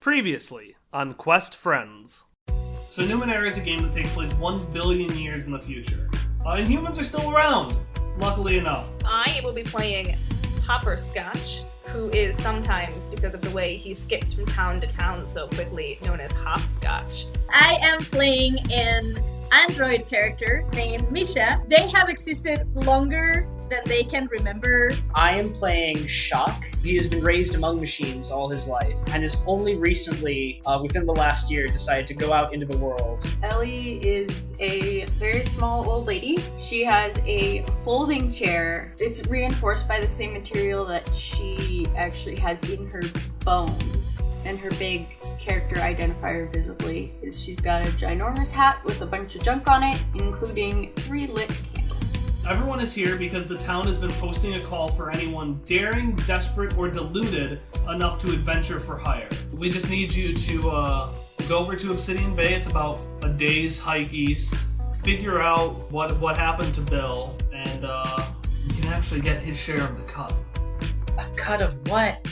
Previously on Quest Friends. So Numenera is a game that takes place 1 billion years in the future. And humans are still around, luckily enough. I will be playing Hopperscotch, who is sometimes, because of the way he skips from town to town so quickly, known as Hopscotch. I am playing an android character named Misha. They have existed longer than they can remember. I am playing Shock. He has been raised among machines all his life, and has only recently, within the last year, decided to go out into the world. Ellie is a very small old lady. She has a folding chair. It's reinforced by the same material that she actually has in her bones. And her big character identifier visibly is she's got a ginormous hat with a bunch of junk on it, including 3 lit candles. Everyone is here because the town has been posting a call for anyone daring, desperate, or deluded enough to adventure for hire. We just need you to go over to Obsidian Bay. It's about a day's hike east. Figure out what happened to Bill, and you can actually get his share of the cut. A cut of what?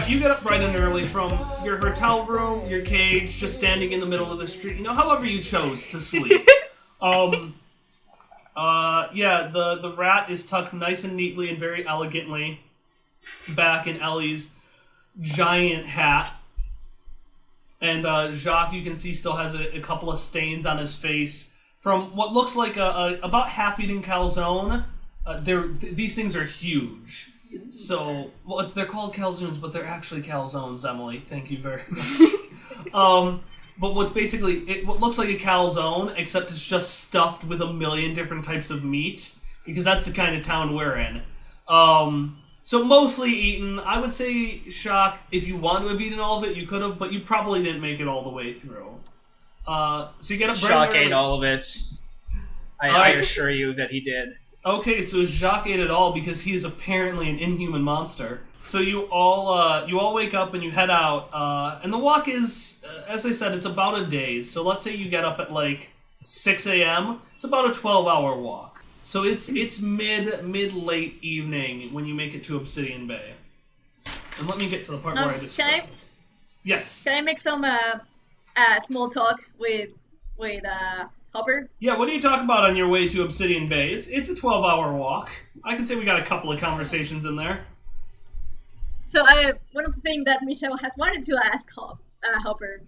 You get up bright and early from your hotel room, your cage, just standing in the middle of the street. However you chose to sleep. The rat is tucked nice and neatly and very elegantly back in Ellie's giant hat. And Jacques, you can see, still has a couple of stains on his face from what looks like a about half-eaten calzone. These things are huge. So, they're called calzones, but they're actually calzones, Emily. Thank you very much. But what's basically, what looks like a calzone, except it's just stuffed with a million different types of meat, because that's the kind of town we're in. So mostly eaten. I would say, Shock, if you want to have eaten all of it, you could have, but you probably didn't make it all the way through. So you get a Shock ate all of it. I assure you that he did. Okay, so Jacques ate it all because he is apparently an inhuman monster. So you all wake up and you head out, and the walk is, as I said, it's about a day. So let's say you get up at like 6 a.m. It's about a 12-hour walk. So it's mid-late evening when you make it to Obsidian Bay. And let me get to the part where I just... Yes. Can I make some small talk with Hopper? Yeah, what do you talk about on your way to Obsidian Bay? It's a 12-hour walk. I can say we got a couple of conversations in there. So one of the things that Michelle has wanted to ask Hopper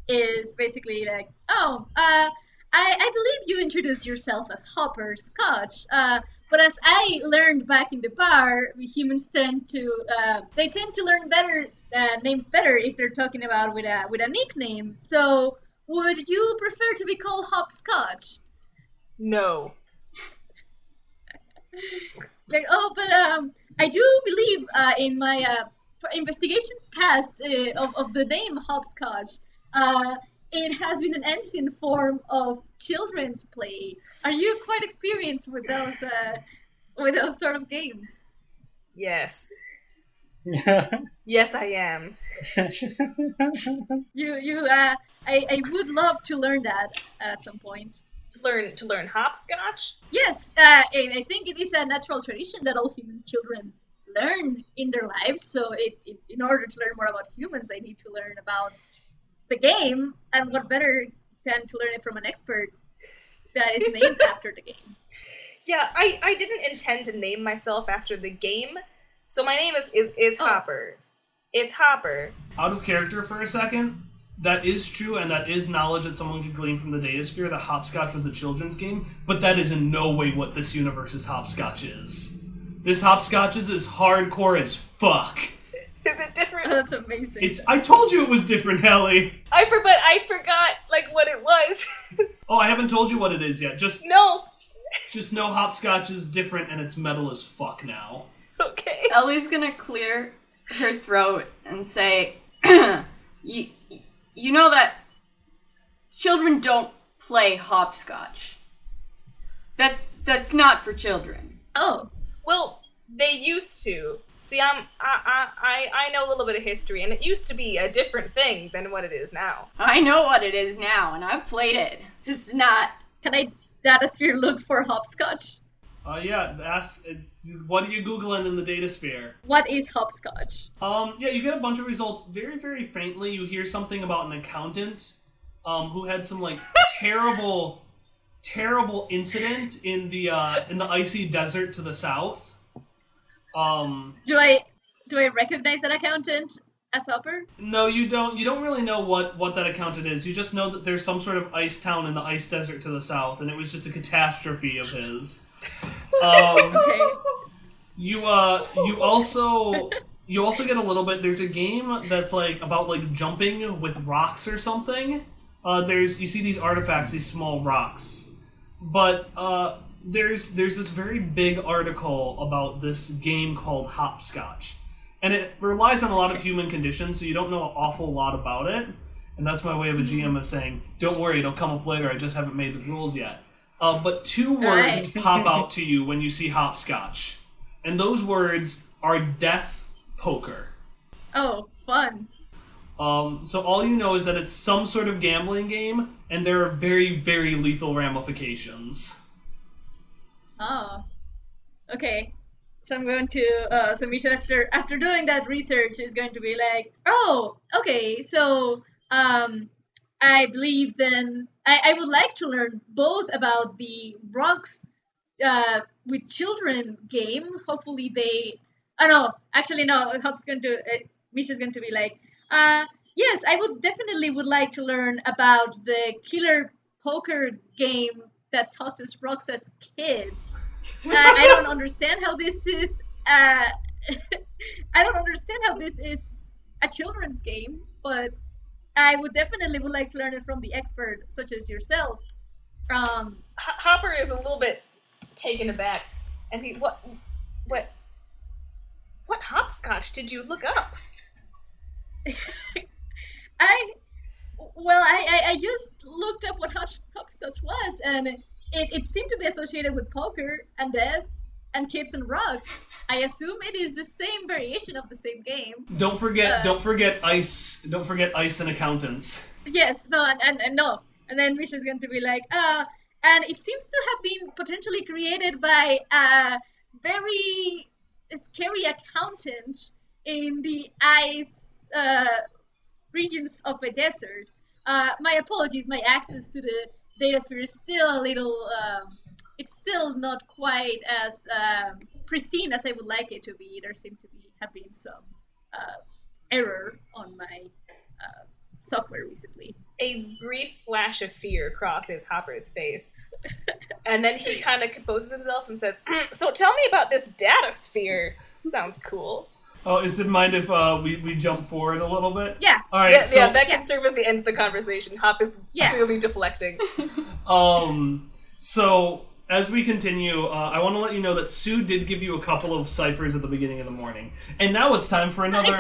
is basically like, I believe you introduced yourself as Hopperscotch, but as I learned back in the bar, we humans tend to learn better names better if they're talking about with a nickname. So would you prefer to be called Hopscotch? No. Like, I do believe in my for investigations past of the name Hopscotch, it has been an ancient form of children's play. Are you quite experienced with those sort of games? Yes. Yes, I am. I would love to learn that at some point. To learn hopscotch? Yes, I think it is a natural tradition that all human children learn in their lives. So, in order to learn more about humans, I need to learn about the game, and what better than to learn it from an expert that is named after the game. Yeah, I didn't intend to name myself after the game. So my name is Hopper. It's Hopper. Out of character for a second, that is true, and that is knowledge that someone could glean from the Datasphere, that Hopscotch was a children's game, but that is in no way what this universe's Hopscotch is. This Hopscotch is as hardcore as fuck. Is it different? Oh, that's amazing. I told you it was different, Ellie. I forgot what it was. Oh, I haven't told you what it is yet. Just know Hopscotch is different, and it's metal as fuck now. Okay. Ellie's gonna clear her throat and say, you know that children don't play hopscotch. That's not for children. Oh. Well, they used to. See, I know a little bit of history, and it used to be a different thing than what it is now. I know what it is now, and I've played it. It's not. Can I datasphere look for hopscotch? What are you Googling in the datasphere? What is hopscotch? Yeah, you get a bunch of results very, very faintly. You hear something about an accountant who had some, like, terrible incident in the icy desert to the south. Do I recognize that accountant as Hopper? No, you don't. You don't really know what that accountant is. You just know that there's some sort of ice town in the ice desert to the south, and it was just a catastrophe of his. Okay. You also get a little bit. There's a game that's like about like jumping with rocks or something. You see these artifacts, these small rocks, but there's this very big article about this game called hopscotch, and it relies on a lot of human conditions, so you don't know an awful lot about it. And that's my way of a GM is saying, don't worry, it'll come up later. I just haven't made the rules yet. But two words pop out to you when you see hopscotch, and those words are death poker. Oh, fun. So all you know is that it's some sort of gambling game, and there are very, very lethal ramifications. Oh. Okay. So I'm going to, so Misha, after doing that research, is going to be like, oh, okay, so, I believe then, I would like to learn both about the Rocks, with Children game. Hopefully they, oh no, actually no, Misha's going to be like, yes, I would definitely like to learn about the killer poker game that tosses rocks as kids. I don't understand how this is. I don't understand how this is a children's game, but I would definitely like to learn it from the expert, such as yourself. Hopper is a little bit taken aback, and what hopscotch did you look up? I just looked up what hopscotch was, and it seemed to be associated with poker and death and kids and rocks. I assume it is the same variation of the same game. Don't forget ice. Don't forget ice and accountants. Yes, no, and no. And then Misha's going to be like, and it seems to have been potentially created by a very scary accountant in the ice regions of a desert. My apologies, my access to the datasphere is still a little, it's still not quite as pristine as I would like it to be. There seem to have been some error on my software recently. A brief flash of fear crosses Hopper's face, and then he kind of composes himself and says, so tell me about this data sphere. Sounds cool. Oh, is it mind if we jump forward a little bit? Yeah. All right. That can serve as the end of the conversation. Hop is clearly deflecting. So as we continue, I want to let you know that Sue did give you a couple of ciphers at the beginning of the morning, and now it's time for another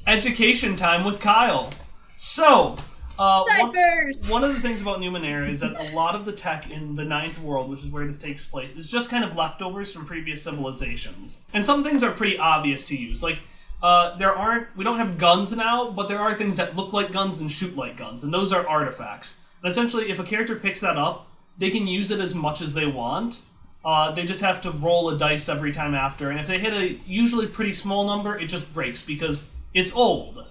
education time with Kyle. So. Ciphers! One of the things about Numenera is that a lot of the tech in the Ninth World, which is where this takes place, is just kind of leftovers from previous civilizations. And some things are pretty obvious to use. Like, we don't have guns now, but there are things that look like guns and shoot like guns, and those are artifacts. And essentially, if a character picks that up, they can use it as much as they want. They just have to roll a dice every time after, and if they hit a usually pretty small number, it just breaks because it's old.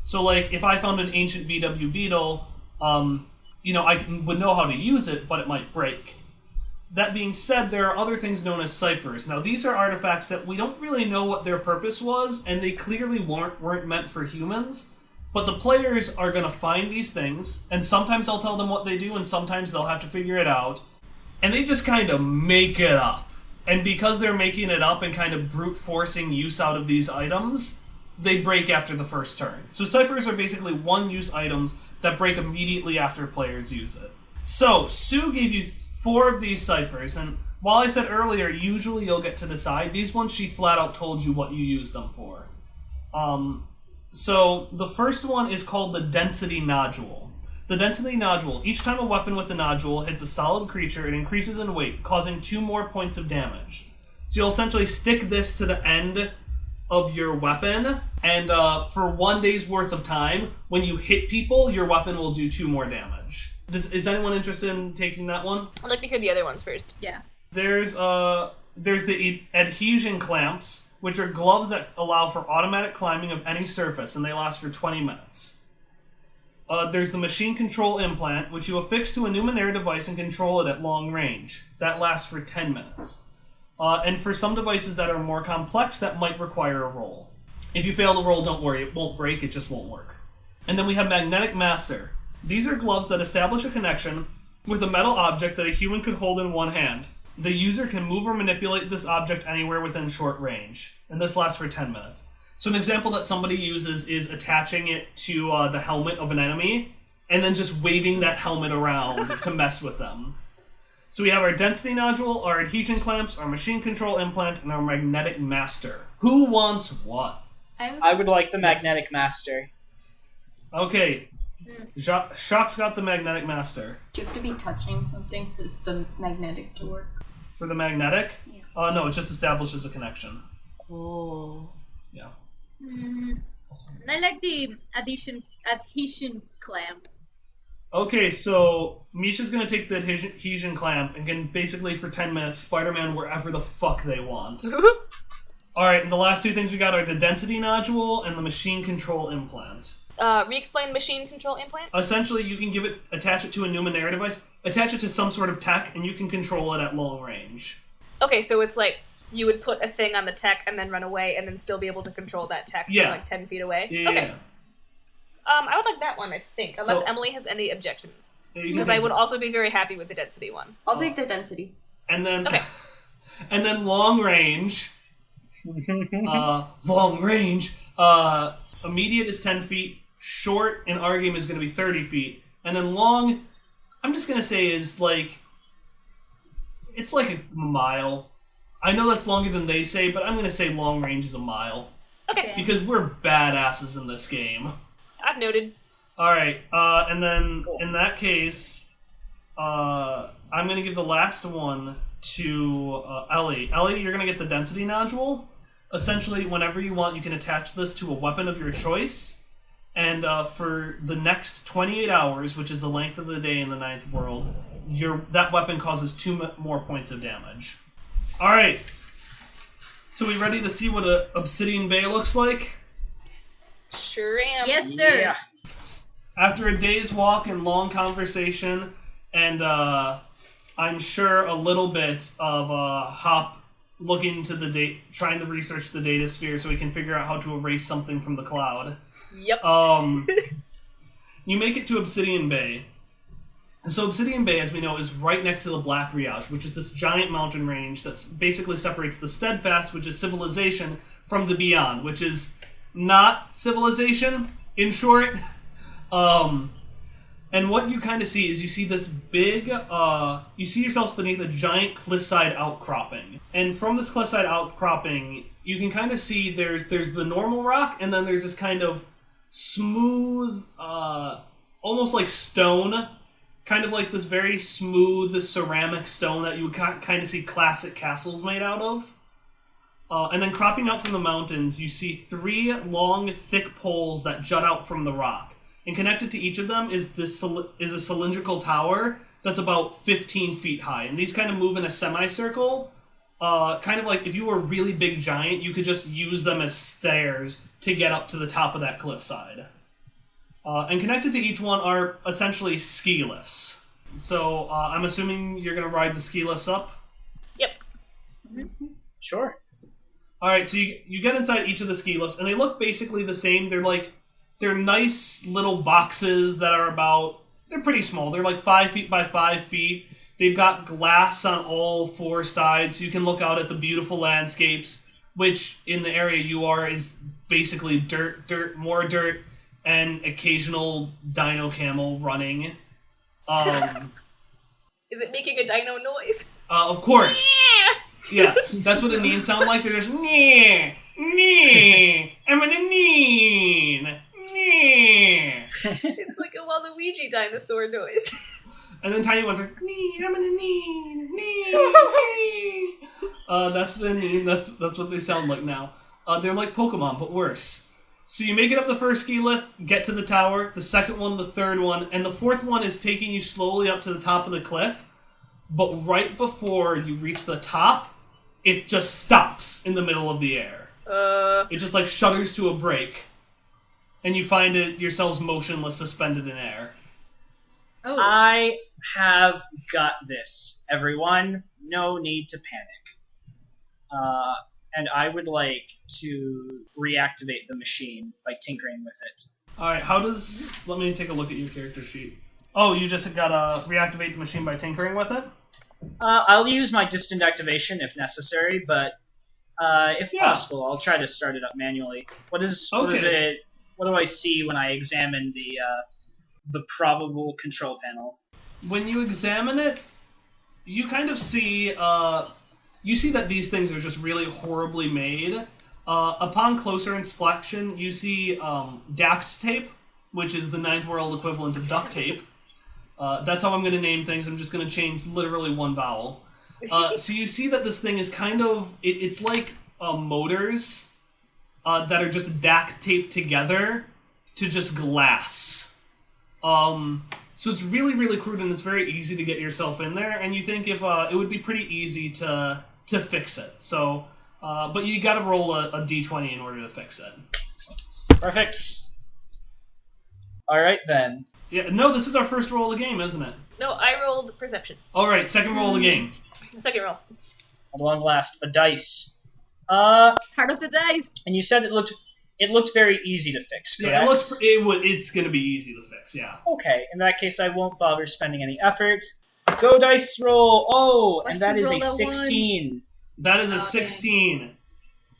So, like, if I found an ancient VW Beetle, I would know how to use it, but it might break. That being said, there are other things known as ciphers. Now, these are artifacts that we don't really know what their purpose was, and they clearly weren't meant for humans. But the players are going to find these things, and sometimes I'll tell them what they do, and sometimes they'll have to figure it out. And they just kind of make it up. And because they're making it up and kind of brute forcing use out of these items, they break after the first turn. So ciphers are basically one-use items that break immediately after players use it. So, Sue gave you 4 of these ciphers, and while I said earlier, usually you'll get to decide, these ones she flat out told you what you use them for. So, the first one is called the Density Nodule. The Density Nodule, each time a weapon with a nodule hits a solid creature, it increases in weight, causing 2 more points of damage. So you'll essentially stick this to the end of your weapon, and for 1 day's worth of time, when you hit people, your weapon will do 2 more damage. Is anyone interested in taking that one? I'd like to hear the other ones first. Yeah. There's the adhesion clamps, which are gloves that allow for automatic climbing of any surface, and they last for 20 minutes. There's the machine control implant, which you affix to a Numenera device and control it at long range. That lasts for 10 minutes. And for some devices that are more complex, that might require a roll. If you fail the roll, don't worry, it won't break, it just won't work. And then we have Magnetic Master. These are gloves that establish a connection with a metal object that a human could hold in one hand. The user can move or manipulate this object anywhere within short range, and this lasts for 10 minutes. So an example that somebody uses is attaching it to the helmet of an enemy, and then just waving that helmet around to mess with them. So we have our density nodule, our adhesion clamps, our machine control implant, and our magnetic master. Who wants what? I would like the magnetic master. Okay, Shock's got the magnetic master. Do you have to be touching something for the magnetic to work? For the magnetic? Yeah. No, it just establishes a connection. Oh. Yeah. I like the adhesion clamp. Okay, so Misha's gonna take the adhesion clamp and can basically for 10 minutes Spider-Man wherever the fuck they want. Alright, and the last 2 things we got are the density nodule and the machine control implant. Re-explain machine control implant? Essentially, you can attach it to a Numenera device, attach it to some sort of tech, and you can control it at long range. Okay, so it's like you would put a thing on the tech and then run away and then still be able to control that tech from like 10 feet away? Yeah. Okay. I would like that one, I think, unless Emily has any objections. Because I would also be very happy with the density one. I'll take the density. And then, and then long range. Long range. Immediate is 10 feet. Short in our game is going to be 30 feet. And then long, I'm just going to say is like, it's like a mile. I know that's longer than they say, but I'm going to say long range is a mile. Okay. Because we're badasses in this game. I've noted. Alright, and then in that case, I'm going to give the last one to Ellie. Ellie, you're going to get the density nodule. Essentially, whenever you want, you can attach this to a weapon of your choice. And for the next 28 hours, which is the length of the day in the Ninth World, that weapon causes 2 more points of damage. Alright. So we ready to see what an Obsidian Bay looks like? Sure am. Yes, sir. Yeah. After a day's walk and long conversation, and I'm sure a little bit of Hop looking to trying to research the data sphere so we can figure out how to erase something from the cloud. Yep. You make it to Obsidian Bay. So Obsidian Bay, as we know, is right next to the Black Riage, which is this giant mountain range that basically separates the Steadfast, which is civilization, from the Beyond, which is not civilization, in short. And what you kind of see is you see this big, you see yourselves beneath a giant cliffside outcropping. And from this cliffside outcropping, you can kind of see there's the normal rock, and then there's this kind of smooth, almost like stone, kind of like this very smooth ceramic stone that you would kind of see classic castles made out of. And then cropping out from the mountains, you see 3 long, thick poles that jut out from the rock. And connected to each of them is a cylindrical tower that's about 15 feet high. And these kind of move in a semicircle. Kind of like if you were a really big giant, you could just use them as stairs to get up to the top of that cliffside. And connected to each one are essentially ski lifts. So I'm assuming you're going to ride the ski lifts up? Yep. Sure. Alright, so you get inside each of the ski lifts, and they look basically the same. They're nice little boxes that are they're pretty small. They're like 5 feet by 5 feet. They've got glass on all 4 sides, so you can look out at the beautiful landscapes, which in the area you are is basically dirt, more dirt, and occasional dino camel running. Is it making a dino noise? Of course. Yeah, that's what it needs sound like. They're just, nee, I'm gonna neen, nee. It's like a Waluigi dinosaur noise. And then tiny ones are, nee, I'm gonna neen, nee, nee. That's the neen, that's what they sound like now. They're like Pokemon, but worse. So you make it up the first ski lift, get to the tower, the second one, the third one, and the fourth one is taking you slowly up to the top of the cliff, but right before you reach the top, it just stops in the middle of the air. It just like shudders to a break, and you find it yourselves motionless, suspended in air. Oh. I have got this, everyone. No need to panic. And I would like to reactivate the machine by tinkering with it. Alright, let me take a look at your character sheet. Oh, you just gotta reactivate the machine by tinkering with it? I'll use my distant activation if necessary, but if possible, I'll try to start it up manually. What is it? What do I see when I examine the probable control panel? When you examine it, you kind of see you see that these things are just really horribly made. Upon closer inspection, you see DACT tape, which is the Ninth World equivalent of duct tape. That's how I'm going to name things. I'm just going to change literally one vowel. So you see that this thing is kind of... It's like motors that are just DACT taped together to just glass. So it's really, really crude, and it's very easy to get yourself in there, and you think if it would be pretty easy to fix it. So, but you got to roll a d20 in order to fix it. Perfect. All right then. Yeah, no, this is our first roll of the game, isn't it? No, I rolled perception. All right, second roll of the game. Second roll. At long last, a dice. Heart of the dice. And you said it looked very easy to fix, correct? Yeah, it's going to be easy to fix. Yeah. Okay, in that case, I won't bother spending any effort. Go dice roll. Oh, and that is a 16. That is a 16. Dang.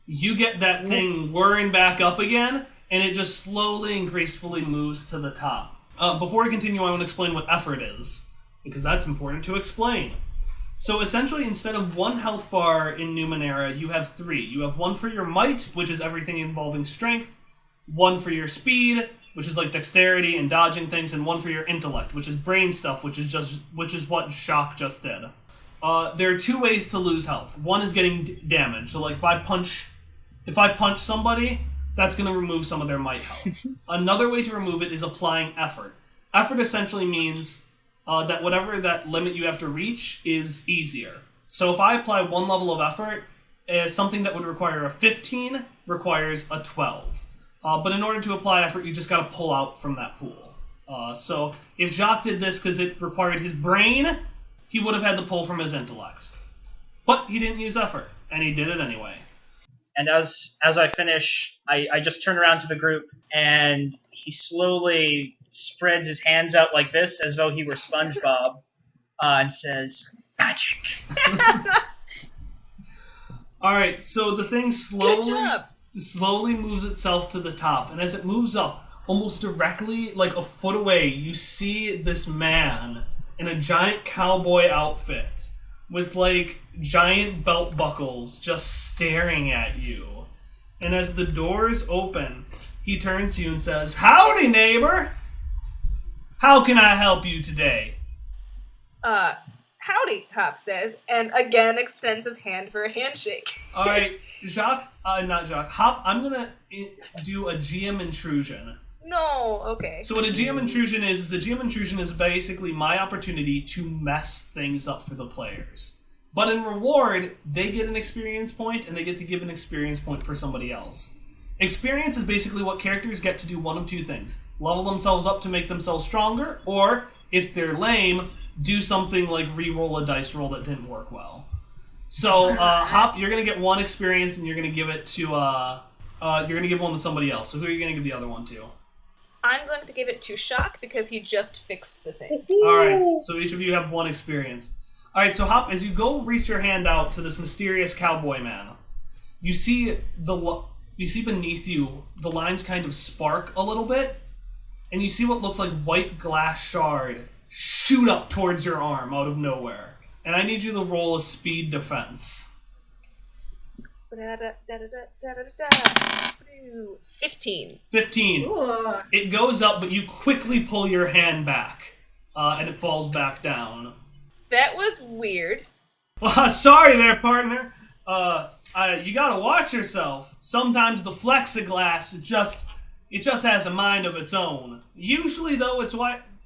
You get that thing whirring back up again, and it just slowly and gracefully moves to the top. Before we continue, I want to explain what effort is, because that's important to explain. So essentially, instead of one health bar in Numenera, you have 3. You have one for your might, which is everything involving strength, one for your speed, which is like dexterity and dodging things, and one for your intellect, which is brain stuff, which is what Shock just did. There are 2 ways to lose health. One is getting damage. So like if I punch somebody, that's going to remove some of their might health. Another way to remove it is applying effort. Effort essentially means that whatever that limit you have to reach is easier. So if I apply 1 level of effort, something that would require a 15 requires a 12. But in order to apply effort, you just got to pull out from that pool. So if Jacques did this because it required his brain, he would have had to pull from his intellect. But he didn't use effort, and he did it anyway. And as I finish, I just turn around to the group, and he slowly spreads his hands out like this, as though he were SpongeBob, and says, "Magic." Alright, so the thing slowly moves itself to the top, and as it moves up, almost directly, like a foot away, you see this man in a giant cowboy outfit with like giant belt buckles just staring at you. And as the doors open, he turns to you and says, "Howdy, neighbor! How can I help you today?" Howdy, Hop says, and again extends his hand for a handshake. Alright, not Jacques. Hop, I'm gonna do a GM intrusion. No, okay. So what a GM intrusion is a GM intrusion is basically my opportunity to mess things up for the players. But in reward, they get an experience point, and they get to give an experience point for somebody else. Experience is basically what characters get to do one of 2 things. Level themselves up to make themselves stronger, or, if they're lame, do something like re-roll a dice roll that didn't work well. So, Hop, you're going to get 1 experience, and you're going to give it to, you're going to give 1 to somebody else. So who are you going to give the other one to? I'm going to give it to Shock, because he just fixed the thing. Alright, so each of you have 1 experience. Alright, so Hop, as you go reach your hand out to this mysterious cowboy man, you see beneath you, the lines kind of spark a little bit, and you see what looks like white glass shard shoot up towards your arm out of nowhere. And I need you to roll a speed defense. 15. 15. Ooh. It goes up, but you quickly pull your hand back, and it falls back down. That was weird. Sorry there, partner. you gotta watch yourself. Sometimes the plexiglass it just has a mind of its own. Usually, though, it's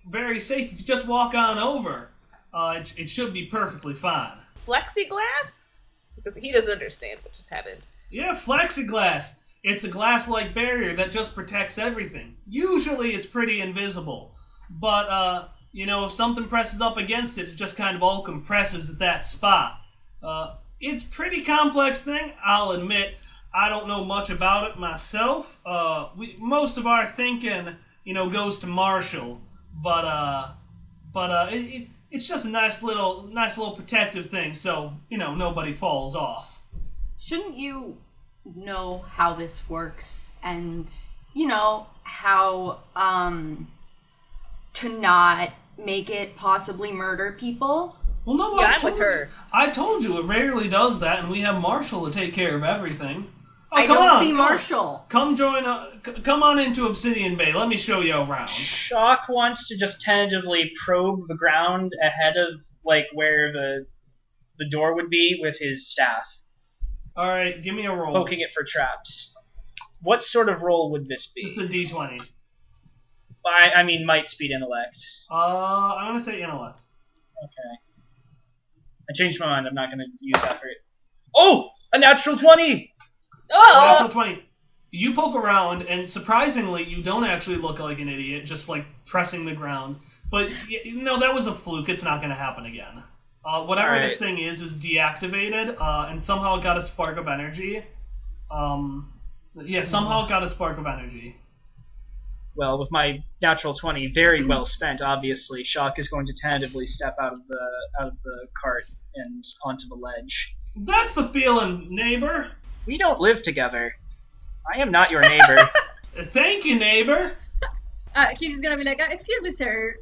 very safe if you just walk on over. It should be perfectly fine. Plexiglass? Because he doesn't understand what just happened. Yeah, plexiglass. It's a glass-like barrier that just protects everything. Usually, it's pretty invisible. But, if something presses up against it, it just kind of all compresses at that spot. It's a pretty complex thing, I'll admit. I don't know much about it myself. Most of our thinking, goes to Marshall, but it's just a nice little protective thing, so nobody falls off. Shouldn't you know how this works, and how to not make it possibly murder people? Well, no, Yeah, I'm with her. I told you it rarely does that, and we have Marshall to take care of everything. Oh, I don't see Marshall. Come on into Obsidian Bay. Let me show you around. Shock wants to just tentatively probe the ground ahead of where the door would be with his staff. All right, give me a roll. Poking it for traps. What sort of roll would this be? Just a D20. I mean, might, speed, intellect. I'm gonna say intellect. Okay. I changed my mind. I'm not gonna use that for it. Oh, a natural 20. Oh! Natural 20. You poke around, and surprisingly, you don't actually look like an idiot, just pressing the ground. But that was a fluke. It's not gonna happen again. Whatever All right. this thing is deactivated, and somehow it got a spark of energy. Somehow it got a spark of energy. Well, with my natural 20 very well spent, obviously, Shock is going to tentatively step out of the cart and onto the ledge. That's the feeling, neighbor. We don't live together. I am not your neighbor. Thank you, neighbor. He's just gonna be like, excuse me, sir,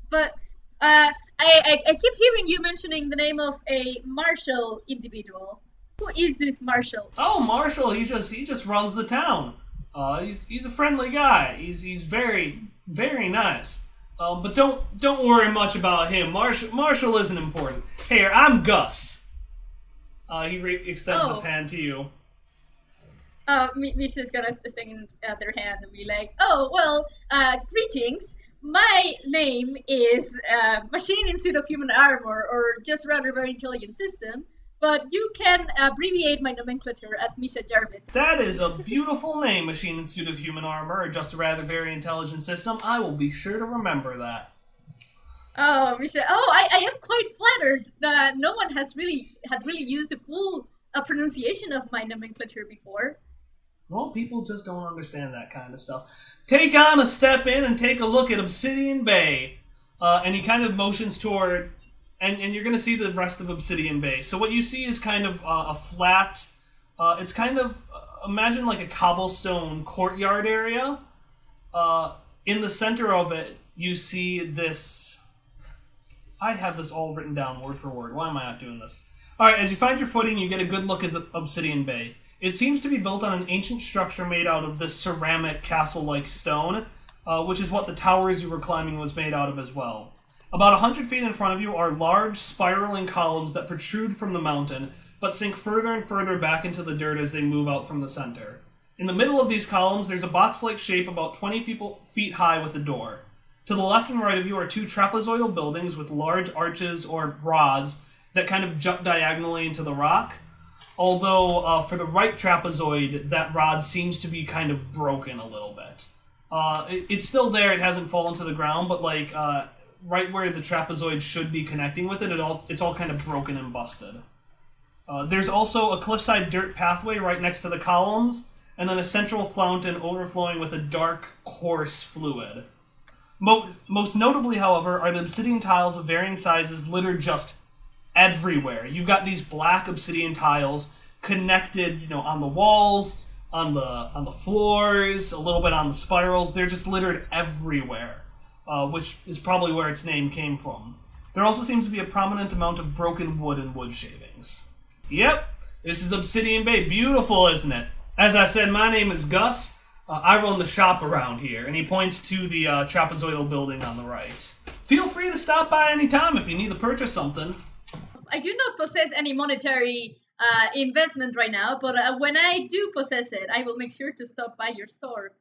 but I keep hearing you mentioning the name of a Marshall individual. Who is this Marshall? Oh, Marshall, he just runs the town. He's a friendly guy. He's very, very nice. But don't worry much about him. Marshall isn't important. Here, I'm Gus. He extends his hand to you. Misha's gonna extend their hand and be like, oh, well, greetings. My name is Machine in Suit of Human Armor, or just rather Very Intelligent System, but you can abbreviate my nomenclature as Misha Jarvis. That is a beautiful name, Machine in Suit of Human Armor, or just a rather very intelligent system. I will be sure to remember that. Oh, Misha. Oh, I am quite flattered. No one had really used the full pronunciation of my nomenclature before. Well, people just don't understand that kind of stuff. Take on a step in and take a look at Obsidian Bay. And he kind of motions toward, and you're going to see the rest of Obsidian Bay. So what you see is kind of a flat, it's kind of, imagine like a cobblestone courtyard area. In the center of it, you see this, I have this all written down word for word. Why am I not doing this? Alright, as you find your footing, you get a good look at Obsidian Bay. It seems to be built on an ancient structure made out of this ceramic castle-like stone, which is what the towers you were climbing was made out of as well. About 100 feet in front of you are large, spiraling columns that protrude from the mountain, but sink further and further back into the dirt as they move out from the center. In the middle of these columns, there's a box-like shape about 20 feet high with a door. To the left and right of you are two trapezoidal buildings with large arches or rods that kind of jut diagonally into the rock. Although, for the right trapezoid, that rod seems to be kind of broken a little bit. It's still there, it hasn't fallen to the ground, but right where the trapezoid should be connecting with it, it's all kind of broken and busted. There's also a cliffside dirt pathway right next to the columns, and then a central fountain overflowing with a dark, coarse fluid. Most notably, however, are the obsidian tiles of varying sizes littered just everywhere. You've got these black obsidian tiles connected, on the walls, on the floors, a little bit on the spirals. They're just littered everywhere, which is probably where its name came from. There also seems to be a prominent amount of broken wood and wood shavings. Yep, this is Obsidian Bay. Beautiful, isn't it? As I said, my name is Gus. I run the shop around here, and he points to the trapezoidal building on the right. Feel free to stop by any time if you need to purchase something. I do not possess any monetary investment right now, but when I do possess it, I will make sure to stop by your store,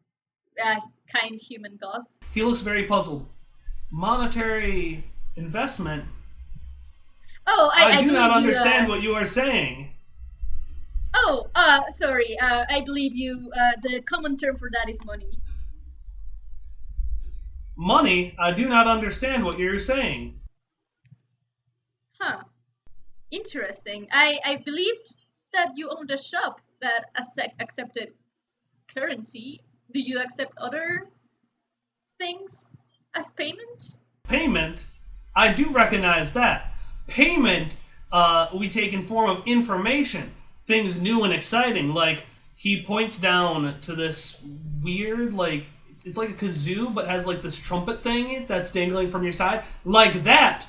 kind human Gus. He looks very puzzled. Monetary investment? Oh, I do believe not you, understand what you are saying. Oh, sorry. I believe you. The common term for that is money. Money? I do not understand what you're saying. Huh. Interesting. I believed that you owned a shop that accepted currency. Do you accept other things as payment? Payment? I do recognize that. Payment, we take in form of information. Things new and exciting. Like, he points down to this weird, like, it's like a kazoo, but has, like, this trumpet thing that's dangling from your side. Like that!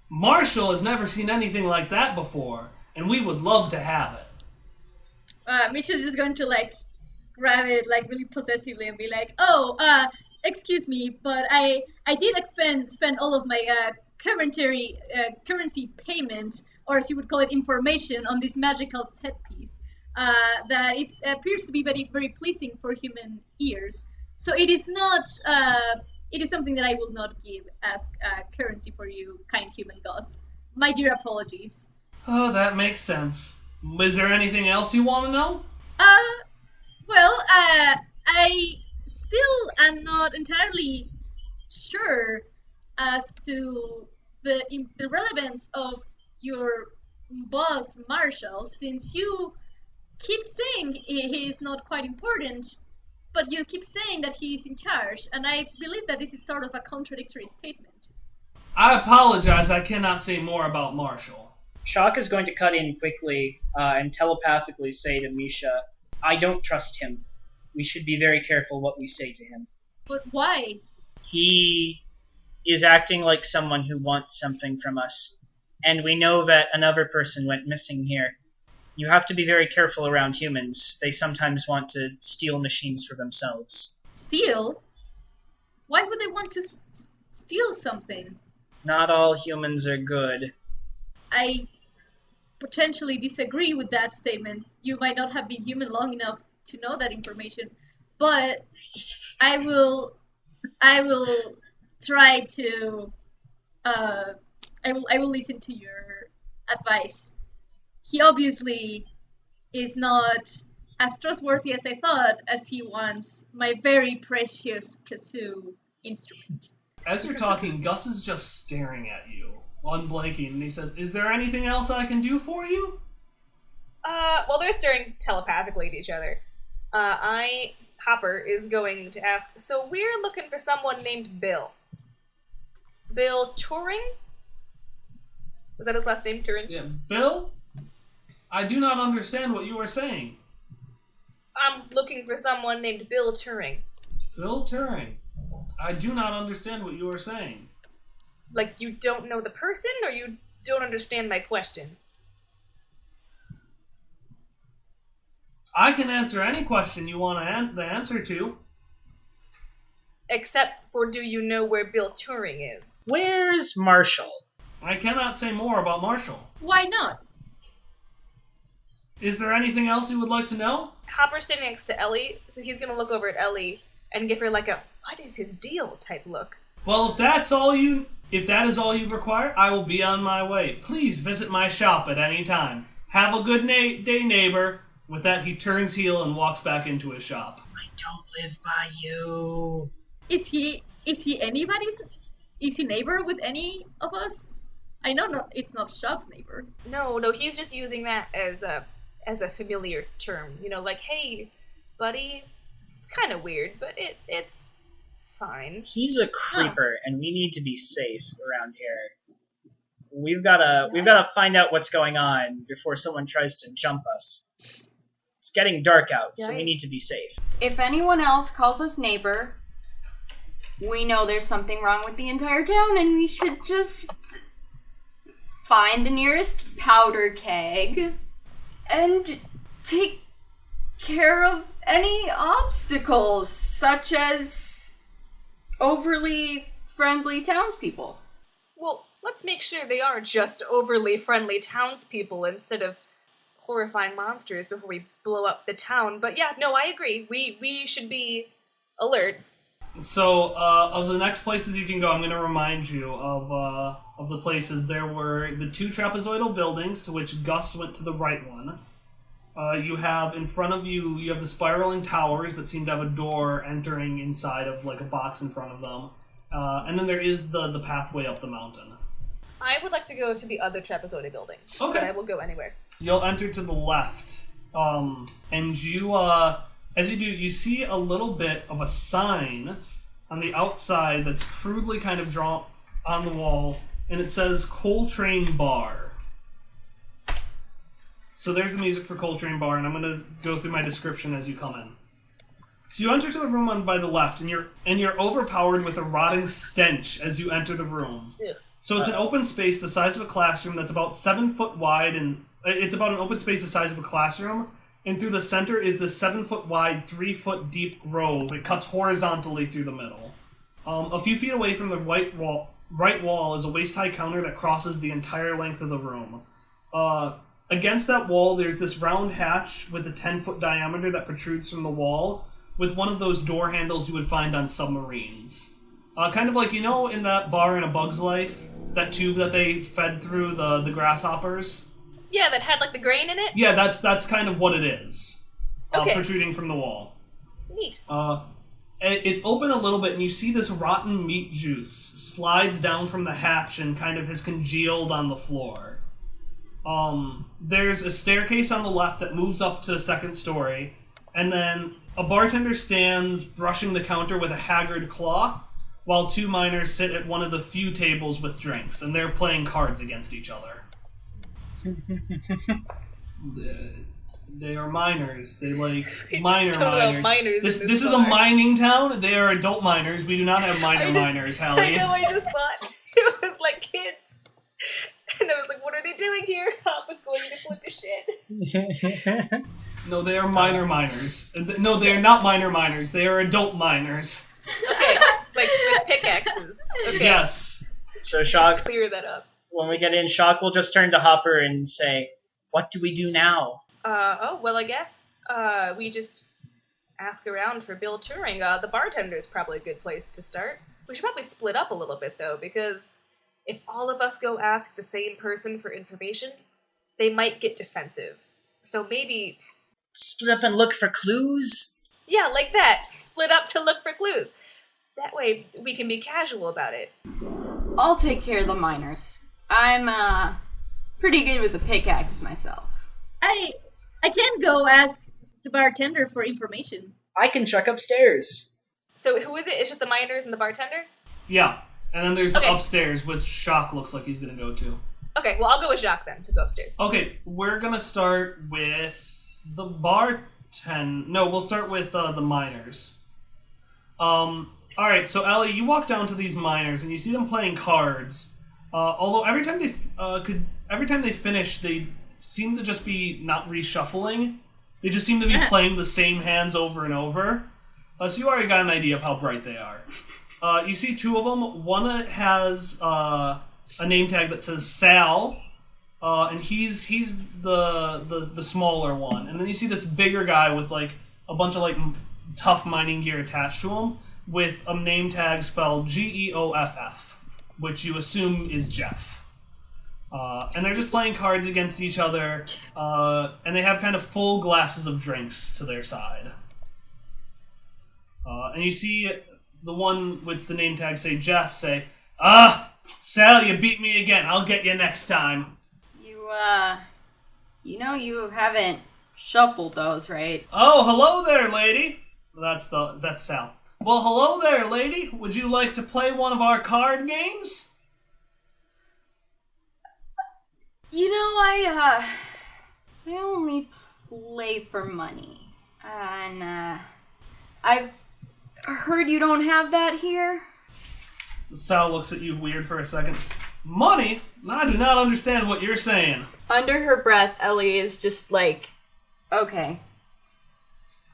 Marshall has never seen anything like that before, and we would love to have it. Misha's just going to, like, grab it, like, really possessively and be like, excuse me, but I did spend all of my currency payment, or as you would call it, information, on this magical set piece that it appears to be very, very pleasing for human ears. So it is not. It is something that I will not give as currency for you, kind human Gus. My dear apologies. Oh, that makes sense. Is there anything else you want to know? Well, I still am not entirely sure as to the relevance of your boss, Marshall, since you keep saying he is not quite important, but you keep saying that he is in charge, and I believe that this is sort of a contradictory statement. I apologize, I cannot say more about Marshall. Shock is going to cut in quickly and telepathically say to Misha, I don't trust him. We should be very careful what we say to him. But why? He is acting like someone who wants something from us. And we know that another person went missing here. You have to be very careful around humans. They sometimes want to steal machines for themselves. Steal? Why would they want to steal something? Not all humans are good. I potentially disagree with that statement. You might not have been human long enough to know that information, but I will try to I will listen to your advice. He obviously is not as trustworthy as I thought, as he wants my very precious kazoo instrument. As you're talking, Gus is just staring at you, unblinking, and he says, "Is there anything else I can do for you?" Well, they're staring telepathically at each other. Hopper is going to ask, so we're looking for someone named Bill. Bill Turing? Was that his last name, Turing? Yeah, Bill? I do not understand what you are saying. I'm looking for someone named Bill Turing. Bill Turing? I do not understand what you are saying. Like, you don't know the person, or you don't understand my question? I can answer any question you want the answer to. Except for, do you know where Bill Turing is? Where's Marshall? I cannot say more about Marshall. Why not? Is there anything else you would like to know? Hopper's standing next to Ellie, so he's gonna look over at Ellie and give her like a, what is his deal type look. Well, if that is all you require, I will be on my way. Please visit my shop at any time. Have a good day, neighbor. With that, he turns heel and walks back into his shop. I don't live by you. Is he anybody's? Is he neighbor with any of us? I know it's not Shock's neighbor. No, he's just using that as a familiar term. You know, like, hey, buddy. It's kind of weird, but it's fine. He's a creeper, and we need to be safe around here. We've gotta find out what's going on before someone tries to jump us. It's getting dark out, so we need to be safe. If anyone else calls us neighbor, we know there's something wrong with the entire town, and we should just find the nearest powder keg and take care of any obstacles, such as overly friendly townspeople. Well, let's make sure they are just overly friendly townspeople instead of horrifying monsters before we blow up the town. But yeah, no, I agree. We should be alert. So, of the next places you can go, I'm going to remind you of the places. There were the 2 trapezoidal buildings, to which Gus went to the right one. You have in front of you, you have the spiraling towers that seem to have a door entering inside of like a box in front of them. And then there is the pathway up the mountain. I would like to go to the other trapezoidal building. Okay. But I will go anywhere. You'll enter to the left. And you, as you do, you see a little bit of a sign on the outside that's crudely kind of drawn on the wall, and it says Coltrane Bar. So there's the music for Coltrane Bar, and I'm going to go through my description as you come in. So you enter to the room on by the left, and you're overpowered with a rotting stench as you enter the room. Ew. So it's an open space the size of a classroom that's about 7 foot wide, and it's about an open space the size of a classroom. And through the center is this 7 foot wide, 3 foot deep grove that cuts horizontally through the middle. A few feet away from the right wall is a waist-high counter that crosses the entire length of the room. Against that wall, there's this round hatch with a 10-foot diameter that protrudes from the wall, with one of those door handles you would find on submarines. Kind of like, you know, in that bar in A Bug's Life, that tube that they fed through the grasshoppers? Yeah, that had like the grain in it? Yeah, that's kind of what it is. Okay. Protruding from the wall. Neat. It's open a little bit, and you see this rotten meat juice slides down from the hatch and kind of has congealed on the floor. There's a staircase on the left that moves up to the 2nd story, and then a bartender stands brushing the counter with a haggard cloth, while 2 miners sit at one of the few tables with drinks, and they're playing cards against each other. They are miners. They like miners. This is a mining town. They are adult miners. We do not have miners, Hallie. I know, I just thought it was like kids. And I was like, what are they doing here? Hop was going to flip his shit. No, they are miners. No, they are not miners. They are adult miners. Okay, like with pickaxes. Okay. Yes. So Shock, Clear that up. when we get in, Shock will just turn to Hopper and say, "What do we do now?" Well, I guess we just ask around for Bill Turing. The bartender is probably a good place to start. We should probably split up a little bit, though, because if all of us go ask the same person for information, they might get defensive. So maybe... Split up and look for clues? Yeah, like that. Split up to look for clues. That way, we can be casual about it. I'll take care of the miners. I'm, pretty good with a pickaxe myself. I can go ask the bartender for information. I can check upstairs. So who is it? It's just the miners and the bartender? Yeah. And then there's Okay. upstairs, which Shock looks like he's going to go to. Okay, well, I'll go with Jacques then to go upstairs. Okay, we're going to start with the bartender. No, we'll start with the miners. Alright, so Ellie, you walk down to these miners and you see them playing cards. Although every time they finish, they seem to just be not reshuffling. They just seem to be playing the same hands over and over. So you already got an idea of how bright they are. You see 2 of them. One has a name tag that says Sal, and he's the smaller one. And then you see this bigger guy with like a bunch of like tough mining gear attached to him, with a name tag spelled Geoff, which you assume is Jeff. And they're just playing cards against each other, and they have kind of full glasses of drinks to their side. And you see the one with the name tag say Jeff say, Sal, you beat me again. I'll get you next time. You haven't shuffled those, right? Oh, hello there, lady. That's Sal. Well, hello there, lady. Would you like to play one of our card games? I only play for money. And, I've heard you don't have that here. Sal looks at you weird for a second. Money? I do not understand what you're saying. Under her breath, Ellie is just like, okay,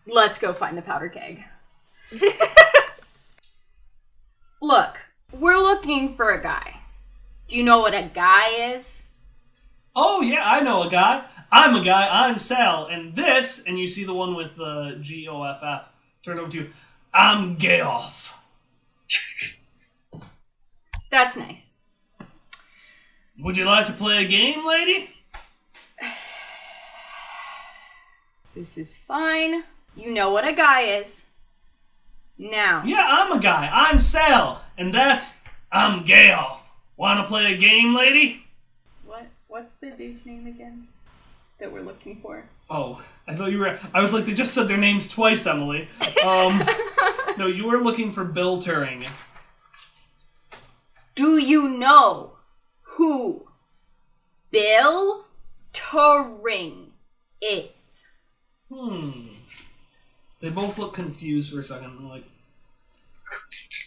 let's go find the powder keg. Look, we're looking for a guy. Do you know what a guy is? Oh, yeah, I know a guy. I'm a guy, I'm Sal, and this, and you see the one with the G-O-F-F, turn over to you, I'm Geoff. That's nice. Would you like to play a game, lady? This is fine. You know what a guy is. Now. Yeah, I'm a guy, I'm Sal, and that's, I'm Geoff. Wanna play a game, lady? What's the dude's name again that we're looking for? Oh, I thought you were... I was like, they just said their names twice, Emily. No, you were looking for Bill Turing. Do you know who Bill Turing is? They both look confused for a second. Like,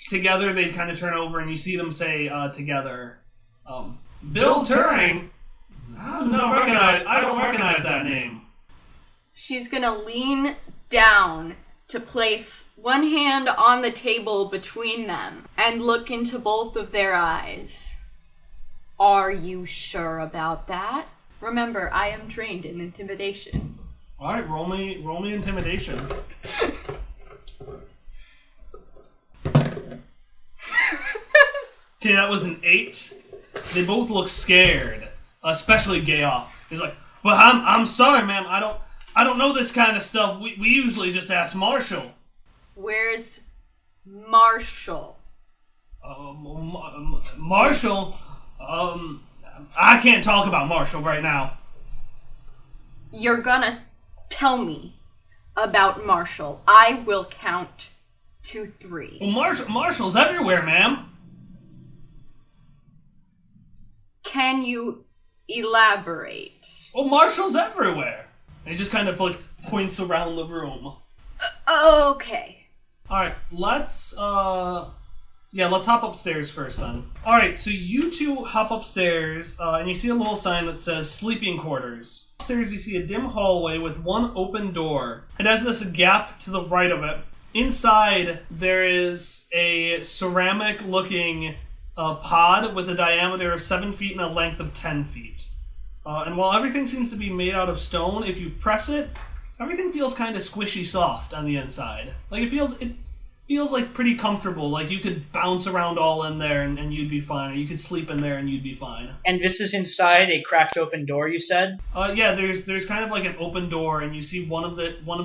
together, they kind of turn over, and you see them say, together, Bill Turing? I don't recognize that name. She's gonna lean down to place one hand on the table between them and look into both of their eyes. Are you sure about that? Remember, I am trained in intimidation. Alright, roll me intimidation. Okay, that was an 8. They both look scared. Especially Geoff. He's like, well, I'm sorry, ma'am. I don't know this kind of stuff. We usually just ask Marshall. Where's Marshall? Marshall? I can't talk about Marshall right now. You're gonna tell me about Marshall. I will count to 3. Well, Marshall's everywhere, ma'am. Can you elaborate? Well, Marshall's everywhere. And he just kind of like points around the room. Okay. Alright, let's hop upstairs first then. Alright, so you two hop upstairs, and you see a little sign that says sleeping quarters. Upstairs you see a dim hallway with one open door. It has this gap to the right of it. Inside there is a ceramic looking pod with a diameter of 7 feet and a length of 10 feet. And while everything seems to be made out of stone, if you press it, everything feels kind of squishy soft on the inside. Like it feels like pretty comfortable. Like you could bounce around all in there and you'd be fine. Or you could sleep in there and you'd be fine. And this is inside a cracked open door, you said? Yeah, there's kind of like an open door, and you see one of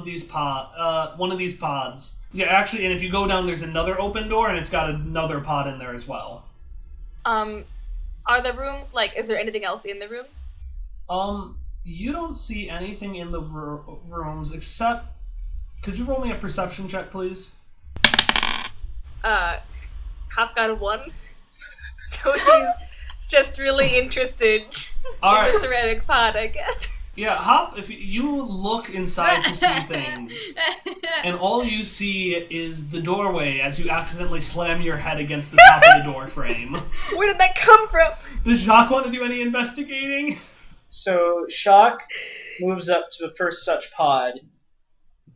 these pods. Yeah, actually, and if you go down, there's another open door, and it's got another pod in there as well. Are the rooms, is there anything else in the rooms? You don't see anything in the rooms except... Could you roll me a perception check, please? Hop got a 1. So he's just really interested in the ceramic pod, I guess. Yeah, Hop, if you look inside to see things, and all you see is the doorway as you accidentally slam your head against the top of the door frame. Where did that come from? Does Jacques want to do any investigating? So Shock moves up to the first such pod,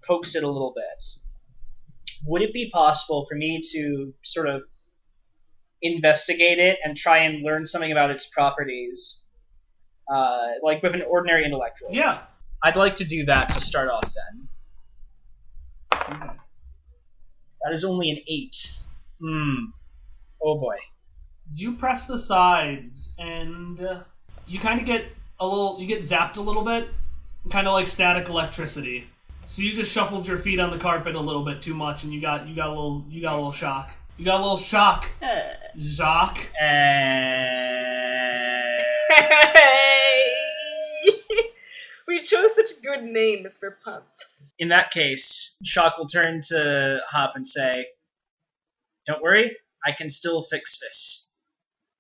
pokes it a little bit. Would it be possible for me to sort of investigate it and try and learn something about its properties? With an ordinary intellectual. Yeah. I'd like to do that to start off then. Okay. That is only an 8. Oh boy. You press the sides, and you kind of get you get zapped a little bit, kind of like static electricity. So you just shuffled your feet on the carpet a little bit too much, and you got a little shock. You got a little shock, Jacques. We chose such good names for puns. In that case, Shock will turn to Hop and say, "Don't worry, I can still fix this.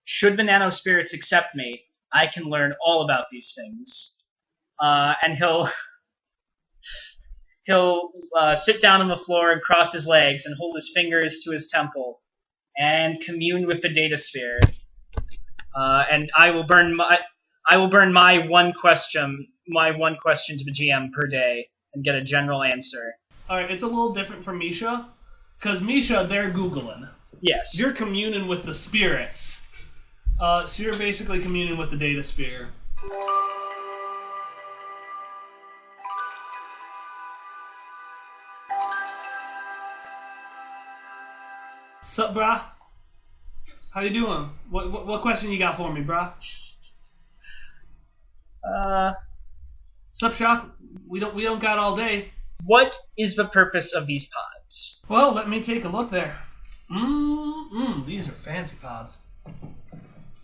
Should the nanospirits accept me, I can learn all about these things." And he'll sit down on the floor and cross his legs and hold his fingers to his temple and commune with the data sphere. And I will burn my one question to the GM per day and get a general answer. Alright, it's a little different from Misha, because Misha, they're Googling. Yes. You're communing with the spirits. So you're basically communing with the data sphere. Sup, brah? How you doing? What question you got for me, brah? Sup, Shock? We don't got all day. What is the purpose of these pods? Well, let me take a look there. These are fancy pods.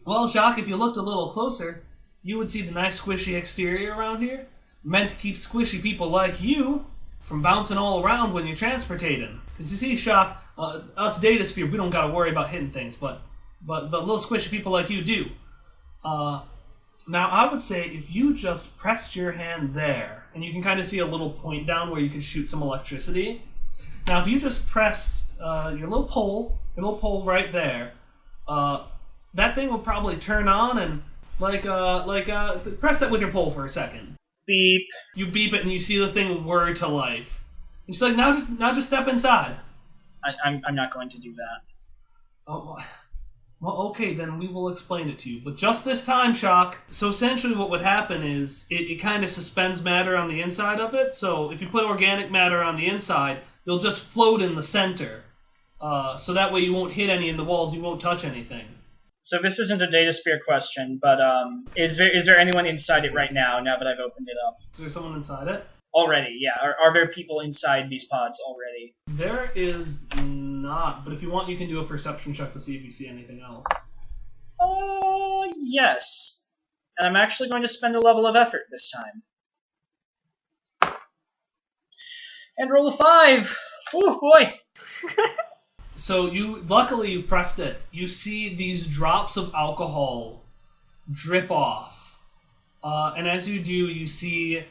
Well, Shock, if you looked a little closer, you would see the nice squishy exterior around here, meant to keep squishy people like you from bouncing all around when you're transportating. Because you see, Shock, us Datasphere, we don't gotta worry about hitting things, but little squishy people like you do. Now, I would say if you just pressed your hand there, and you can kind of see a little point down where you can shoot some electricity. Now, if you just pressed your little pole right there, that thing will probably turn on and press that with your pole for a second. Beep. You beep it and you see the thing whir to life. And she's like, now just step inside. I'm not going to do that. Oh, well, okay, then we will explain it to you. But just this time, Shock. So essentially what would happen is it kind of suspends matter on the inside of it. So if you put organic matter on the inside, they'll just float in the center. So that way you won't hit any in the walls, you won't touch anything. So this isn't a Datasphere question, but is there anyone inside it right now that I've opened it up? Is there someone inside it? Already, yeah. Are there people inside these pods already? There is not, but if you want, you can do a perception check to see if you see anything else. Yes. And I'm actually going to spend a level of effort this time. And roll a 5! Oh boy! So luckily you pressed it. You see these drops of alcohol drip off. And as you do, you see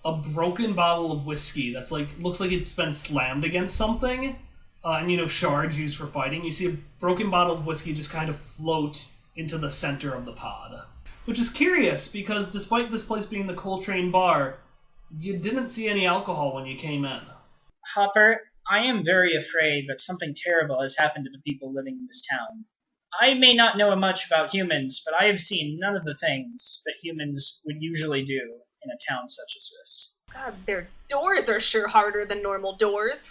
a broken bottle of whiskey that's looks like it's been slammed against something. And shards used for fighting. You see a broken bottle of whiskey just kind of float into the center of the pod. Which is curious, because despite this place being the Coltrane bar, you didn't see any alcohol when you came in. Hopper, I am very afraid that something terrible has happened to the people living in this town. I may not know much about humans, but I have seen none of the things that humans would usually do in a town such as this. God, their doors are sure harder than normal doors.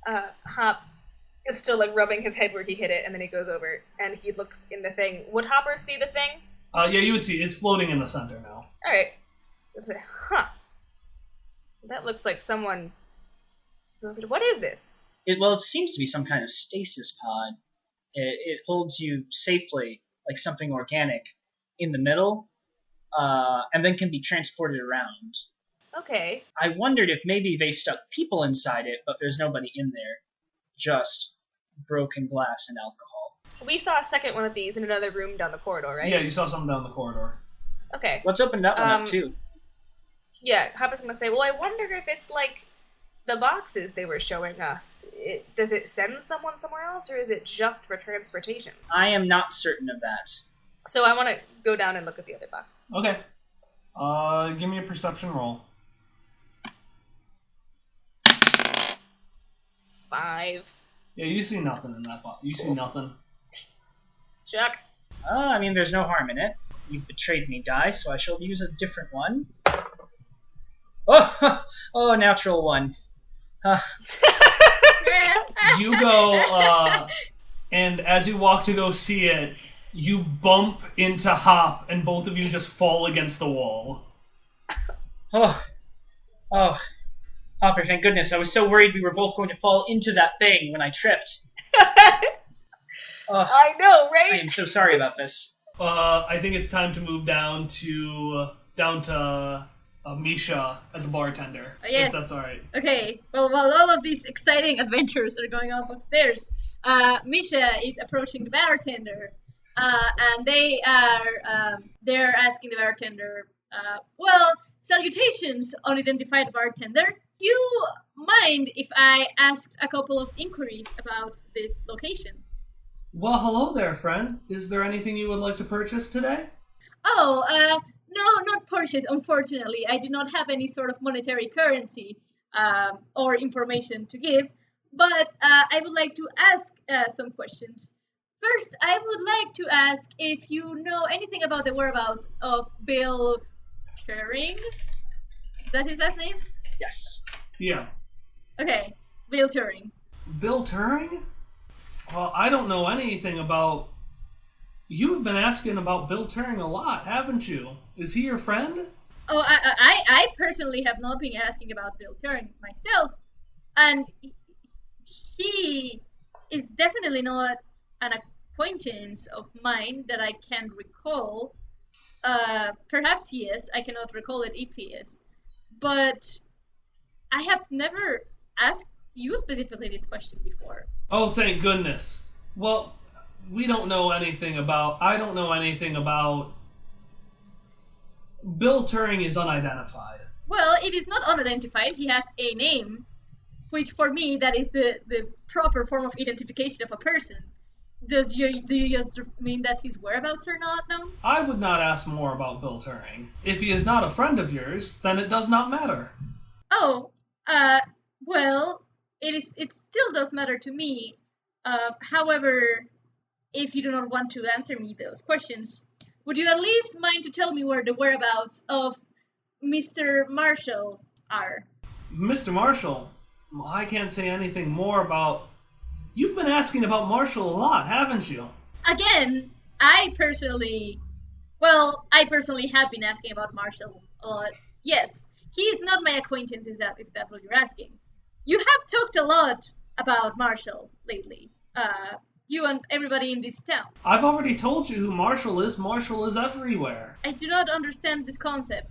Hop is still rubbing his head where he hit it, and then he goes over and he looks in the thing. Would Hopper see the thing? Yeah, you would see. It's floating in the center now. Alright. Huh. That looks like someone... What is this? It seems to be some kind of stasis pod. It holds you safely, like something organic, in the middle, and then can be transported around. Okay. I wondered if maybe they stuck people inside it, but there's nobody in there. Just broken glass and alcohol. We saw a second one of these in another room down the corridor, right? Yeah, you saw something down the corridor. Okay. Let's open that one up, too. Yeah, Hopper's gonna say, well, I wonder if it's like the boxes they were showing us. Does it send someone somewhere else, or is it just for transportation? I am not certain of that. So I want to go down and look at the other box. Okay. Give me a perception roll. 5. Yeah, you see nothing in that box. You see nothing. Chuck. I mean, there's no harm in it. You've betrayed me, Die, so I shall use a different one. Oh, natural one. You go, and as you walk to go see it, you bump into Hop, and both of you just fall against the wall. Oh, Hopper, thank goodness. I was so worried we were both going to fall into that thing when I tripped. I know, right? I am so sorry about this. I think it's time to move down to Misha at the bartender. Yes. If that's alright. Okay, well, while all of these exciting adventures are going on upstairs, Misha is approaching the bartender, and they're asking the bartender, salutations, unidentified bartender. Do you mind if I asked a couple of inquiries about this location? Well, hello there, friend. Is there anything you would like to purchase today? Oh, no, not purchase, unfortunately. I do not have any sort of monetary currency or information to give, but I would like to ask some questions. First, I would like to ask if you know anything about the whereabouts of Bill Turing. Is that his last name? Yes. Yeah. Okay, Bill Turing. Bill Turing? Well, I don't know anything about... You've been asking about Bill Turing a lot, haven't you? Is he your friend? Oh, I personally have not been asking about Bill Turing myself, and he is definitely not an acquaintance of mine that I can recall. Perhaps he is. I cannot recall it if he is. But I have never asked you specifically this question before. Oh, thank goodness. Well, I don't know anything about... Bill Turing is unidentified. Well, it is not unidentified. He has a name, which for me, that is the proper form of identification of a person. Do you just mean that his whereabouts are not known? I would not ask more about Bill Turing. If he is not a friend of yours, then it does not matter. Oh, well, it still does matter to me. However, if you do not want to answer me those questions, would you at least mind to tell me where the whereabouts of Mr. Marshall are? Mr. Marshall? Well, I can't say anything more about... You've been asking about Marshall a lot, haven't you? Again, I personally have been asking about Marshall a lot. Yes, he is not my acquaintance, if that's what you're asking. You have talked a lot about Marshall lately. You and everybody in this town. I've already told you who Marshall is. Marshall is everywhere. I do not understand this concept.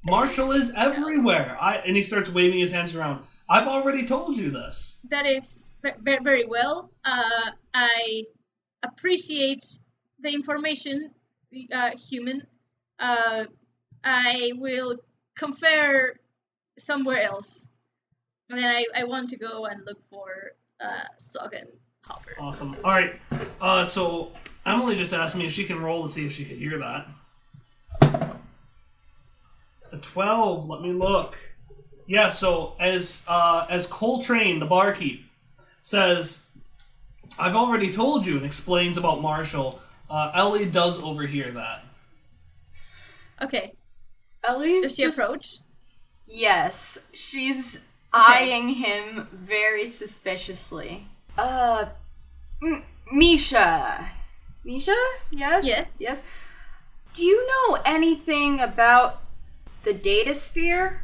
Marshall is everywhere. And he starts waving his hands around. I've already told you this. That is very well. I appreciate the information, human. I will confer somewhere else. And then I want to go and look for Sog and Hopper. Awesome. All right. So Emily just asked me if she can roll to see if she could hear that. A 12. Let me look. Yeah. So as Coltrane, the barkeep, says, I've already told you, and explains about Marshall. Ellie does overhear that. Okay. Ellie's Does she approach? Yes, she's eyeing him very suspiciously. Misha. Misha? Yes? Yes. Do you know anything about the data sphere?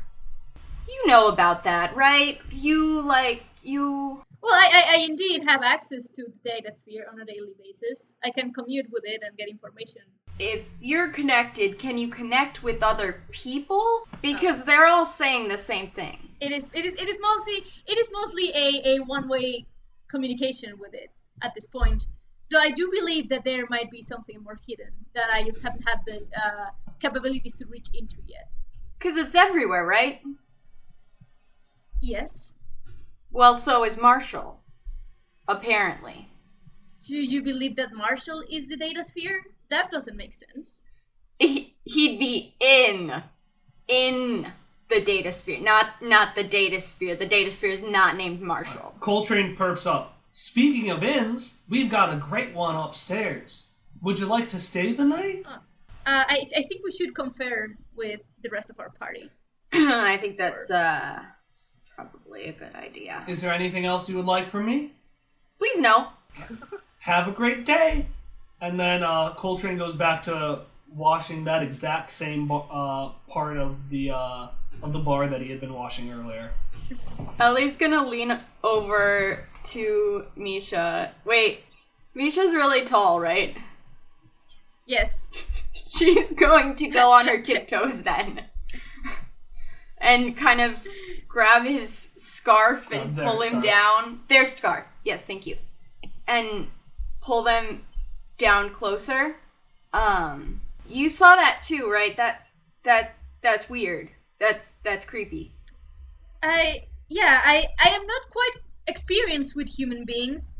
You know about that, right? Well, I indeed have access to the data sphere on a daily basis. I can commute with it and get information. If you're connected, can you connect with other people? Because they're all saying the same thing. It is mostly a one-way communication with it at this point. Though I do believe that there might be something more hidden that I just haven't had the capabilities to reach into yet. Because it's everywhere, right? Yes. Well, so is Marshall. Apparently. Do you believe that Marshall is the data sphere? That doesn't make sense. He'd be in the data sphere, not the data sphere. The data sphere is not named Marshall. Coltrane perps up. Speaking of inns, we've got a great one upstairs. Would you like to stay the night? I think we should confer with the rest of our party. I think that's probably a good idea. Is there anything else you would like from me? Please no. Have a great day. And then Coltrane goes back to washing that exact same part of the bar that he had been washing earlier. Ellie's gonna lean over to Misha. Wait, Misha's really tall, right? Yes. She's going to go on her tiptoes then. And kind of grab his scarf and pull him down. Their scarf. Yes, thank you. And pull them down closer. You saw that too, right? That's weird. That's creepy. I am not quite experienced with human beings,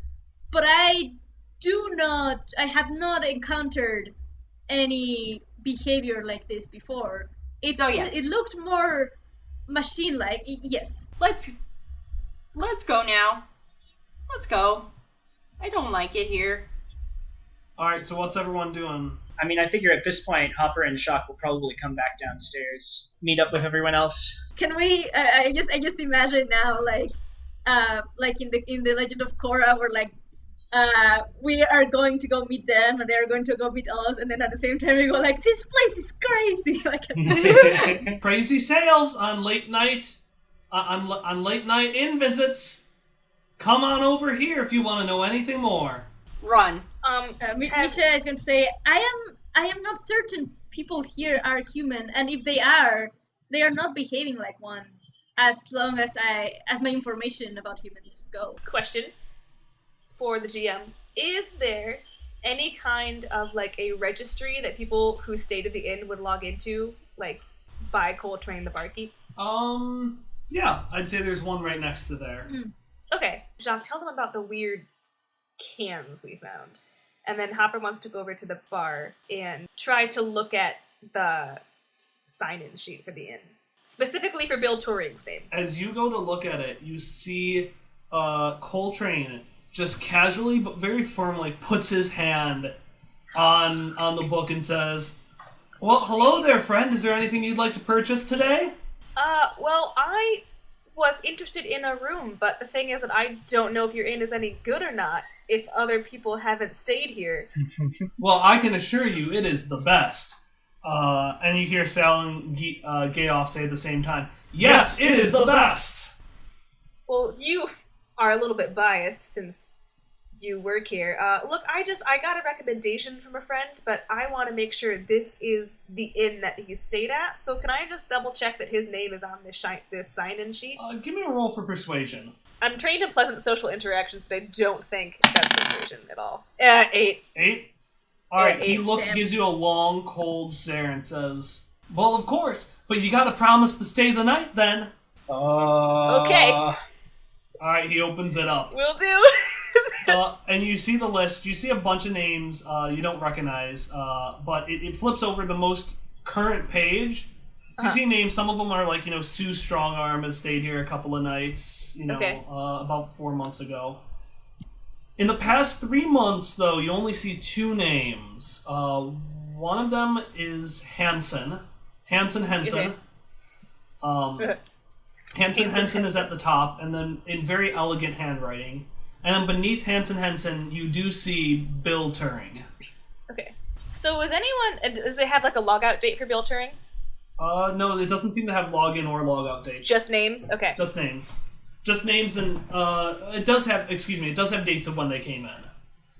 but I have not encountered any behavior like this before. So yes. It looked more machine-like. Yes. Let's go now. Let's go. I don't like it here. Alright, so what's everyone doing? I mean, I figure at this point, Hopper and Shock will probably come back downstairs, meet up with everyone else. Can we? I just imagine now, like like in the Legend of Korra, where like we are going to go meet them and they are going to go meet us, and then at the same time we go like, this place is crazy. Like Crazy sales on late night on late night inn visits. Come on over here if you want to know anything more. Run. Misha is going to say, I am not certain people here are human, and if they are not behaving like one, as long as my information about humans go. Question for the GM: is there any kind of like a registry that people who stayed at the inn would log into, like by Coltrane the barkeep? Yeah, I'd say there's one right next to there. Okay, Jacques, tell them about the weird cans we found. And then Hopper wants to go over to the bar and try to look at the sign-in sheet for the inn. Specifically for Bill Turing's name. As you go to look at it, you see Coltrane just casually but very firmly puts his hand on the book and says, "Well, hello there, friend. Is there anything you'd like to purchase today?" Well, I was interested in a room, but the thing is that I don't know if your inn is any good or not if other people haven't stayed here. Well, I can assure you it is the best. And you hear Sal and Gayoff say at the same time, "Yes, it is the best!" Well, you are a little bit biased since you work here. Look, I got a recommendation from a friend, but I want to make sure this is the inn that he stayed at, so can I just double check that his name is on this sign-in sheet? Give me a roll for persuasion. I'm trained in pleasant social interactions, but I don't think that's persuasion at all. 8. 8? Alright, he eight. gives you a long, cold stare and says, "Well, of course, but you gotta promise to stay the night then." Okay. Alright, he opens it up. Will do. And you see the list. You see a bunch of names you don't recognize, but it flips over the most current page. So you see names. Some of them are like, Sue Strongarm has stayed here a couple of nights, about 4 months ago. In the past 3 months, though, you only see 2 names. One of them is Hansen. Hansen. Hansen is at the top, and then in very elegant handwriting. And then beneath Hansen, you do see Bill Turing. Okay. So does it have like a logout date for Bill Turing? No, it doesn't seem to have login or logout dates. Just names? Okay. Just names. Just names, and it does have dates of when they came in.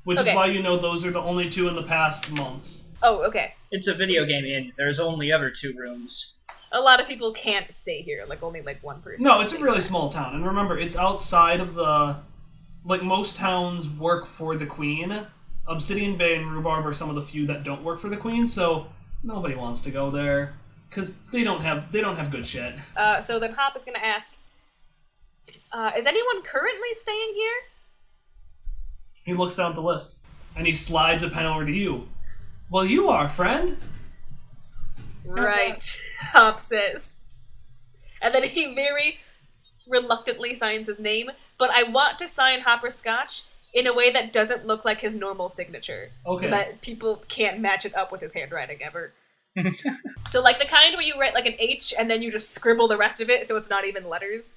Which is why those are the only 2 in the past months. Oh, okay. It's a video game inn. There's only ever 2 rooms. A lot of people can't stay here, like only like one person. No, it's a really small town, and remember, it's outside of the... Like, most towns work for the Queen. Obsidian Bay and Rhubarb are some of the few that don't work for the Queen, so nobody wants to go there. Because they don't have good shit. So then Hop is going to ask, is anyone currently staying here? He looks down at the list, and he slides a pen over to you. "Well, you are, friend." Right, Hop says. And then he very reluctantly signs his name, but I want to sign Hopper Scotch in a way that doesn't look like his normal signature. Okay. So that people can't match it up with his handwriting ever. So like the kind where you write like an H and then you just scribble the rest of it so it's not even letters.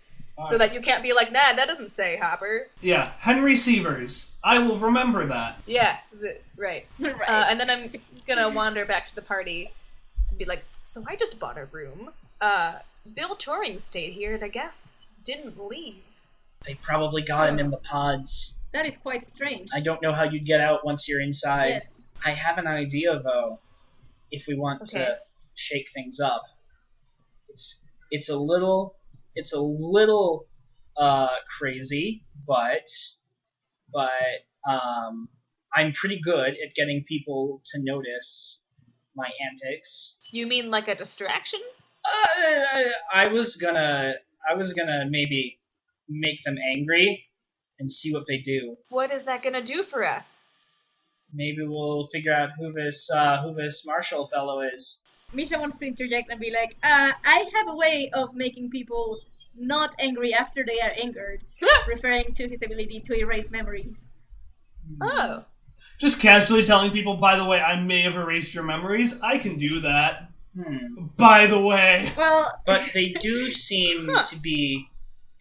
So that you can't be like, nah, that doesn't say Hopper. Yeah, Henry Sievers. I will remember that. Yeah, right. And then I'm gonna wander back to the party and be like, so I just bought a room. Bill Turing stayed here and I guess didn't leave. They probably got him in the pods. That is quite strange. I don't know how you'd get out once you're inside. Yes. I have an idea, though, if we want to shake things up. It's a little crazy, but I'm pretty good at getting people to notice my antics. You mean like a distraction? I was gonna maybe make them angry and see what they do. What is that gonna do for us? Maybe we'll figure out who this Marshall fellow is. Misha wants to interject and be like, I have a way of making people not angry after they are angered, referring to his ability to erase memories. Oh. Just casually telling people, by the way, I may have erased your memories. I can do that. By the way. Well, but they do seem to be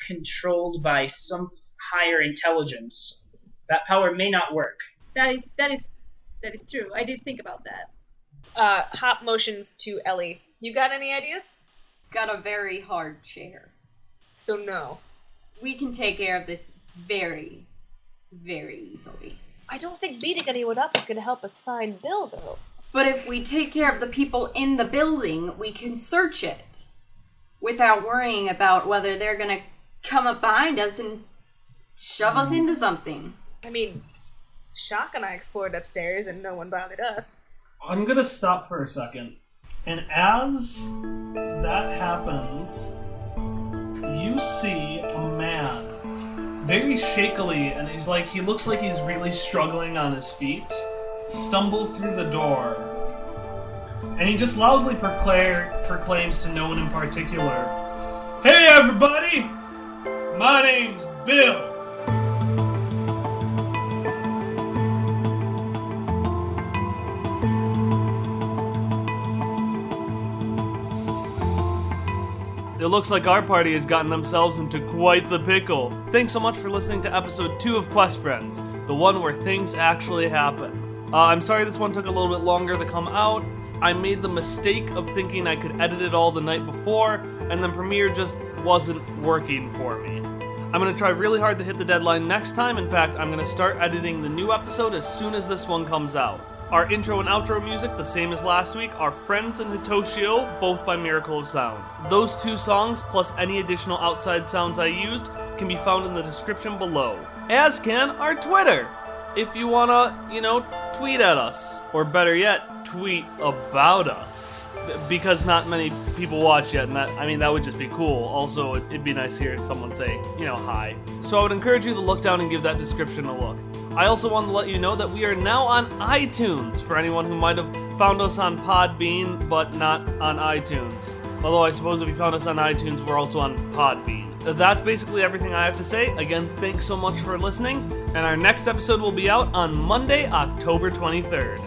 controlled by some higher intelligence, that power may not work. That is true. I did think about that. Hop motions to Ellie. You got any ideas? Got a very hard chair. So no. We can take care of this very, very easily. I don't think beating anyone up is going to help us find Bill, though. But if we take care of the people in the building, we can search it without worrying about whether they're going to come up behind us and shove us into something. I mean, Shock and I explored upstairs and no one bothered us. I'm gonna stop for a second. And as that happens, you see a man very shakily, and he looks like he's really struggling on his feet, stumble through the door. And he just loudly proclaims to no one in particular, "Hey everybody! My name's Bill!" It looks like our party has gotten themselves into quite the pickle. Thanks so much for listening to episode 2 of Quest Friends, the one where things actually happen. I'm sorry this one took a little bit longer to come out. I made the mistake of thinking I could edit it all the night before, and then Premiere just wasn't working for me. I'm going to try really hard to hit the deadline next time. In fact, I'm going to start editing the new episode as soon as this one comes out. Our intro and outro music, the same as last week, are Friends and Hitoshio, both by Miracle of Sound. Those 2 songs, plus any additional outside sounds I used, can be found in the description below. As can our Twitter, if you wanna, tweet at us. Or better yet, tweet about us. Because not many people watch yet, and that would just be cool. Also, it'd be nice to hear someone say, hi. So I would encourage you to look down and give that description a look. I also wanted to let you know that we are now on iTunes, for anyone who might have found us on Podbean, but not on iTunes. Although I suppose if you found us on iTunes, we're also on Podbean. That's basically everything I have to say. Again, thanks so much for listening, and our next episode will be out on Monday, October 23rd.